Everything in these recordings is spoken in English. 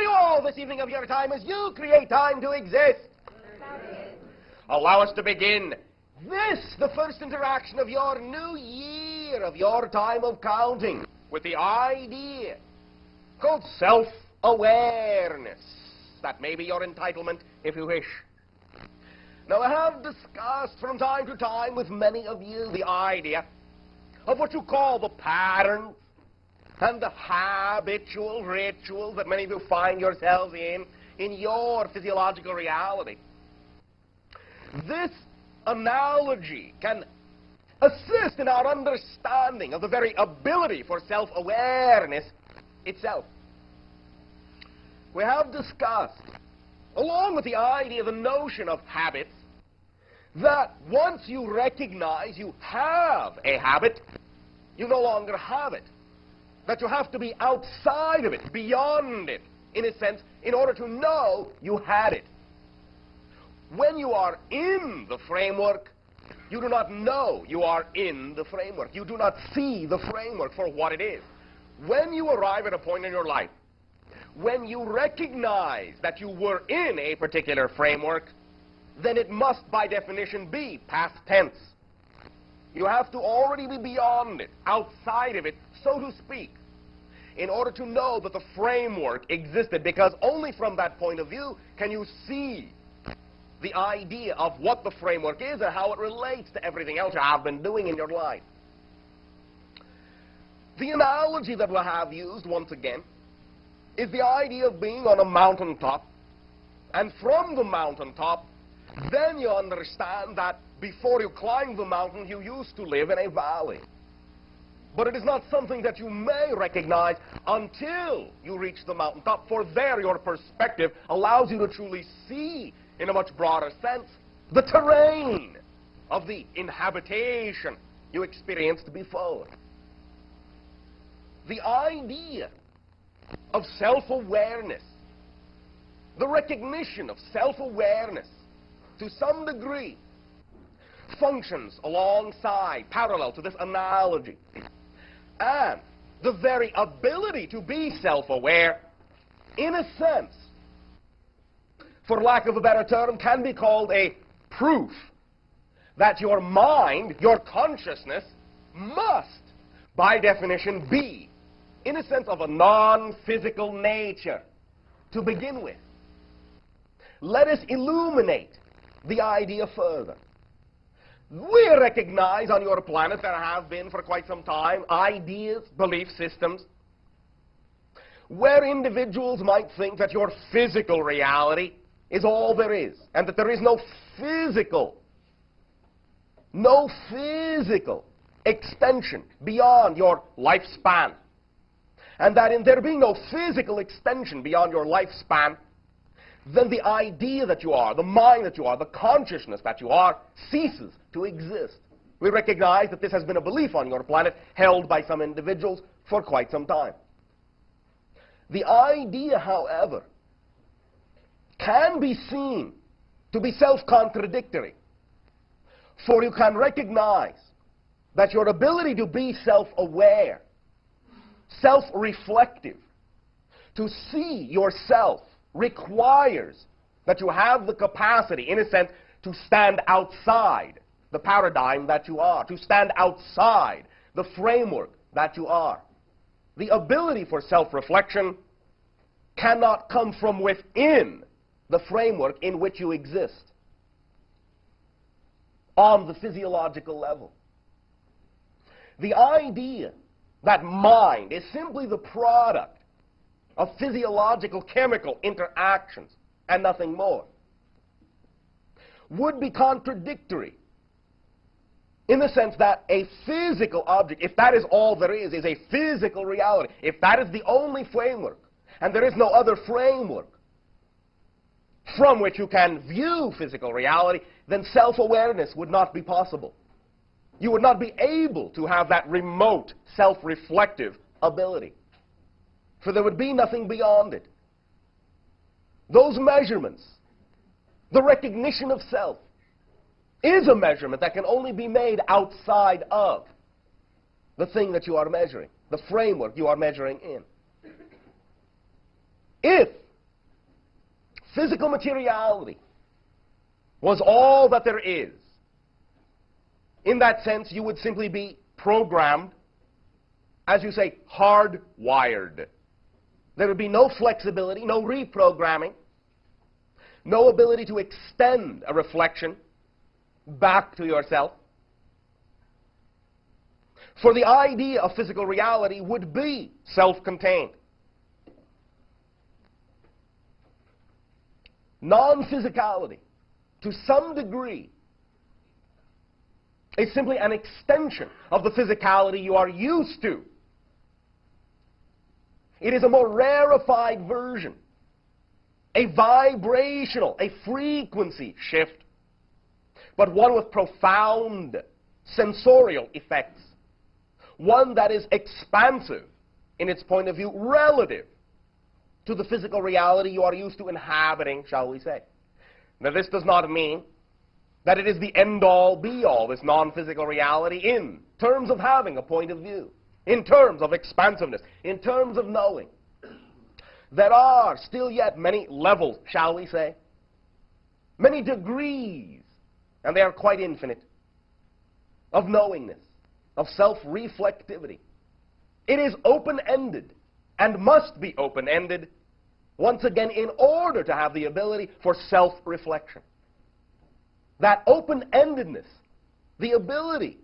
you all this evening of your time as you create time to exist. Allow us to begin this, the first interaction of your new year, of your time of counting, with the idea called self-awareness. That may be your entitlement, if you wish. Now, I have discussed from time to time with many of you the idea of what you call the patterns and the habitual rituals that many of you find yourselves in your physiological reality. This analogy can assist in our understanding of the very ability for self-awareness itself. We have discussed, along with the idea, the notion of habits, that once you recognize you have a habit, you no longer have it. That you have to be outside of it, beyond it, in a sense, in order to know you had it. When you are in the framework, you do not know you are in the framework. You do not see the framework for what it is. When you arrive at a point in your life, when you recognize that you were in a particular framework, then it must, by definition, be past tense. You have to already be beyond it, outside of it, so to speak, in order to know that the framework existed, because only from that point of view can you see the idea of what the framework is and how it relates to everything else you have been doing in your life. The analogy that we have used, once again, is the idea of being on a mountaintop, and from the mountaintop, then you understand that before you climb the mountain, you used to live in a valley. But it is not something that you may recognize until you reach the mountaintop, for there your perspective allows you to truly see, in a much broader sense, the terrain of the inhabitation you experienced before. The idea of self-awareness, the recognition of self-awareness, to some degree, functions alongside, parallel to this analogy. And the very ability to be self-aware, in a sense, for lack of a better term, can be called a proof that your mind, your consciousness, must, by definition, be, in a sense, of a non-physical nature to begin with. Let us illuminate the idea further. We recognize on your planet there have been for quite some time ideas, belief systems, where individuals might think that your physical reality is all there is, and that there is no physical extension beyond your lifespan. And that in there being no physical extension beyond your lifespan, then the idea that you are, the mind that you are, the consciousness that you are, ceases to exist. We recognize that this has been a belief on your planet held by some individuals for quite some time. The idea, however, can be seen to be self-contradictory, for you can recognize that your ability to be self-aware, self-reflective, to see yourself, requires that you have the capacity, in a sense, to stand outside the paradigm that you are, to stand outside the framework that you are. The ability for self-reflection cannot come from within the framework in which you exist on the physiological level. The idea that mind is simply the product of physiological chemical interactions and nothing more would be contradictory, in the sense that a physical object, if that is all there is a physical reality, if that is the only framework, and there is no other framework from which you can view physical reality, then self-awareness would not be possible. You would not be able to have that remote, self-reflective ability, for there would be nothing beyond it. Those measurements, the recognition of self, is a measurement that can only be made outside of the thing that you are measuring, the framework you are measuring in. If physical materiality was all that there is, in that sense, you would simply be programmed, as you say, hardwired. There would be no flexibility, no reprogramming, no ability to extend a reflection back to yourself. For the idea of physical reality would be self-contained. Non-physicality, to some degree, is simply an extension of the physicality you are used to. It is a more rarefied version, a vibrational, a frequency shift, but one with profound sensorial effects, one that is expansive in its point of view relative to the physical reality you are used to inhabiting, shall we say. Now, this does not mean that it is the end-all, be-all, this non-physical reality, in terms of having a point of view, in terms of expansiveness, in terms of knowing. There are still yet many levels, shall we say, many degrees, and they are quite infinite, of knowingness, of self-reflectivity. It is open-ended, and must be open-ended, once again, in order to have the ability for self-reflection. That open-endedness, the ability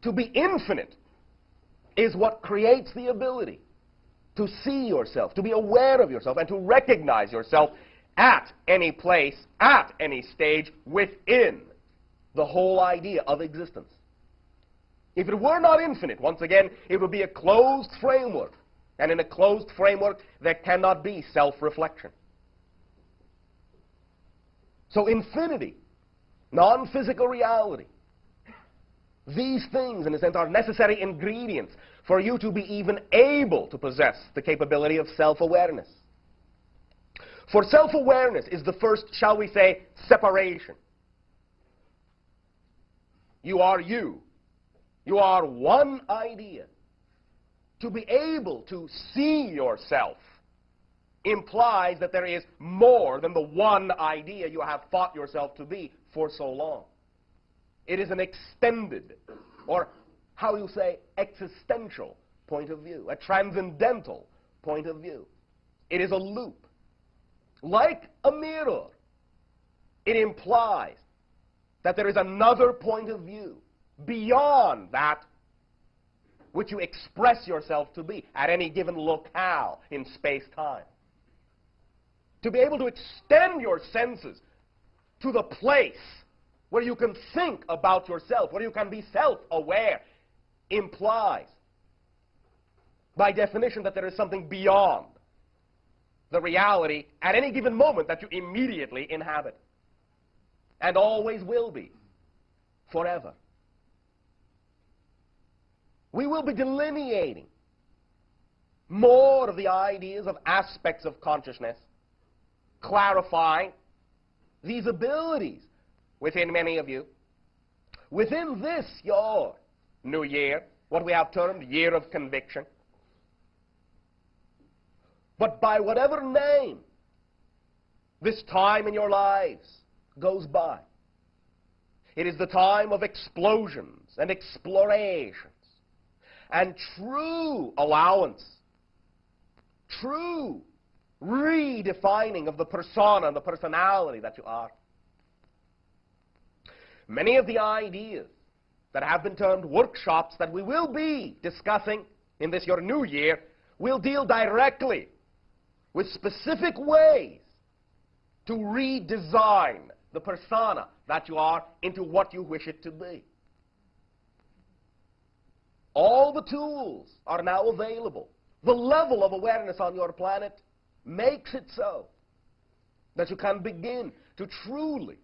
to be infinite, is what creates the ability to see yourself, to be aware of yourself, and to recognize yourself at any place, at any stage, within the whole idea of existence. If it were not infinite, once again, it would be a closed framework. And in a closed framework, there cannot be self-reflection. So infinity, non-physical reality, these things, in a sense, are necessary ingredients for you to be even able to possess the capability of self-awareness. For self-awareness is the first, shall we say, separation. You are you. You are one idea. To be able to see yourself implies that there is more than the one idea you have thought yourself to be for so long. It is an extended, or how you say, existential point of view, a transcendental point of view. It is a loop. Like a mirror, it implies that there is another point of view beyond that which you express yourself to be at any given locale in space-time. To be able to extend your senses to the place where you can think about yourself, where you can be self-aware, implies, by definition, that there is something beyond the reality at any given moment that you immediately inhabit, and always will be, forever. We will be delineating more of the ideas of aspects of consciousness, clarifying these abilities within many of you. Within this, your new year, what we have termed year of conviction. But by whatever name this time in your lives goes by, it is the time of explosions and explorations and true allowance, true redefining of the persona and the personality that you are. Many of the ideas that have been termed workshops that we will be discussing in this your new year will deal directly with specific ways to redesign the persona that you are into what you wish it to be. All the tools are now available. The level of awareness on your planet makes it so that you can begin to truly